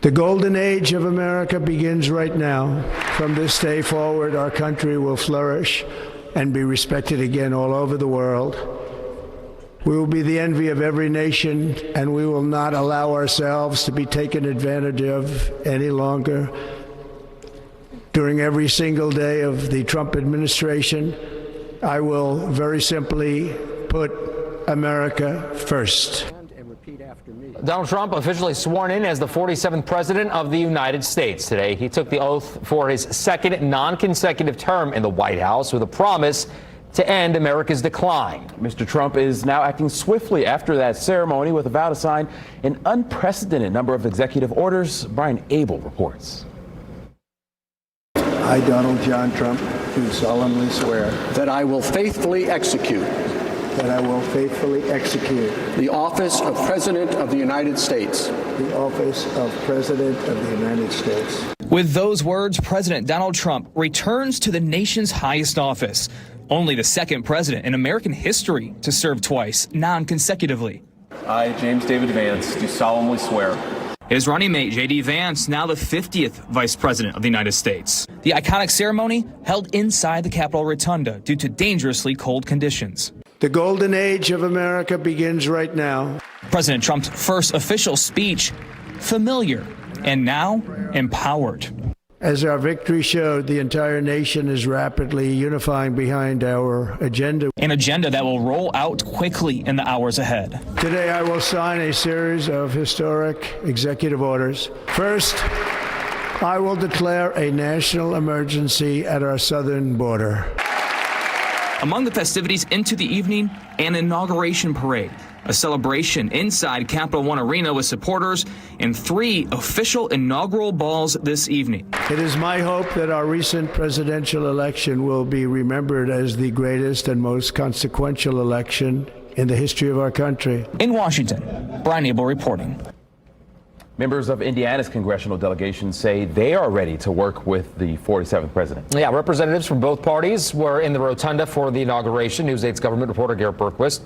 The golden age of America begins right now. From this day forward, our country will flourish and be respected again all over the world. We will be the envy of every nation, and we will not allow ourselves to be taken advantage of any longer. During every single day of the Trump administration, I will very simply put America first. Donald Trump officially sworn in as the 47th president of the United States today. He took the oath for his second non-consecutive term in the White House with a promise to end America's decline. Mr. Trump is now acting swiftly after that ceremony with a vow to sign an unprecedented number of executive orders. Brian Abel reports. I, Donald John Trump, do solemnly swear that I will faithfully execute the office of President of the United States. The office of President of the United States. With those words, President Donald Trump returns to the nation's highest office, only the second president in American history to serve twice, non-consecutively. I, James David Vance, do solemnly swear. His running mate, J.D. Vance, now the 50th Vice President of the United States. The iconic ceremony held inside the Capitol Rotunda due to dangerously cold conditions. The golden age of America begins right now. President Trump's first official speech, familiar, and now empowered. As our victory showed, the entire nation is rapidly unifying behind our agenda. An agenda that will roll out quickly in the hours ahead. Today, I will sign a series of historic executive orders. First, I will declare a national emergency at our southern border. Among the festivities into the evening, an inauguration parade, a celebration inside Capital One Arena with supporters, and 3 official inaugural balls this evening. It is my hope that our recent presidential election will be remembered as the greatest and most consequential election in the history of our country. In Washington, Brian Abel reporting. Members of Indiana's congressional delegation say they are ready to work with the 47th president. Yeah, representatives from both parties were in the rotunda for the inauguration. News 8's government reporter Garrett Berquist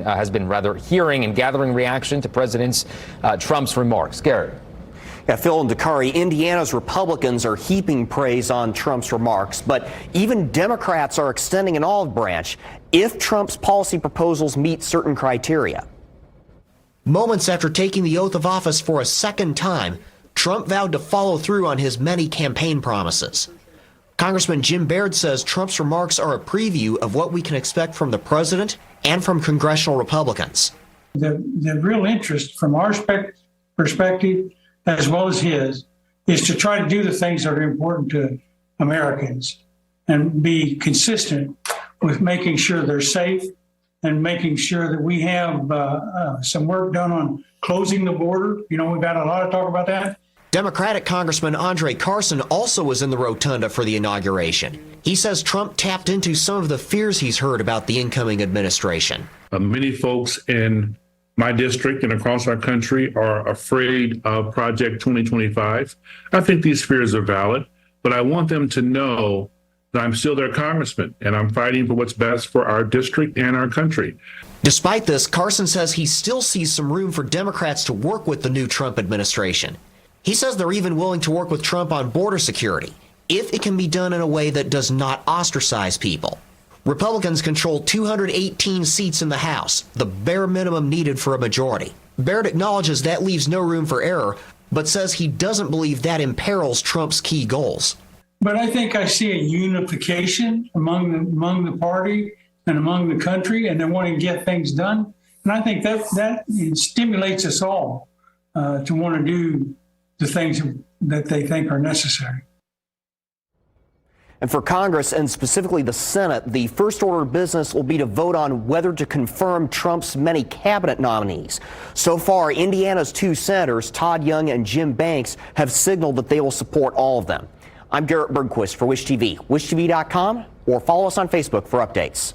has been hearing and gathering reaction to President Trump's remarks. Garrett. Yeah, Phil and Dakari, Indiana's Republicans are heaping praise on Trump's remarks, but even Democrats are extending an olive branch if Trump's policy proposals meet certain criteria. Moments after taking the oath of office for a second time, Trump vowed to follow through on his many campaign promises. Congressman Jim Baird says Trump's remarks are a preview of what we can expect from the president and from congressional Republicans. The real interest from our perspective, as well as his, is to try to do the things that are important to Americans and be consistent with making sure they're safe and making sure that we have some work done on closing the border. You know, we've got a lot of talk about that. Democratic Congressman Andre Carson also was in the rotunda for the inauguration. He says Trump tapped into some of the fears he's heard about the incoming administration. Many folks in my district and across our country are afraid of Project 2025. I think these fears are valid, but I want them to know that I'm still their congressman and I'm fighting for what's best for our district and our country. Despite this, Carson says he still sees some room for Democrats to work with the new Trump administration. He says they're even willing to work with Trump on border security if it can be done in a way that does not ostracize people. Republicans control 218 seats in the House, the bare minimum needed for a majority. Baird acknowledges that leaves no room for error, but says he doesn't believe that imperils Trump's key goals. But I think I see a unification among the party and among the country, and they want to get things done. And I think that stimulates us all to want to do the things that they think are necessary. And for Congress, and specifically the Senate, the first order of business will be to vote on whether to confirm Trump's many cabinet nominees. So far, Indiana's 2 senators, Todd Young and Jim Banks, have signaled that they will support all of them. I'm Garrett Bergquist for Wish TV, wishtv.com, or follow us on Facebook for updates.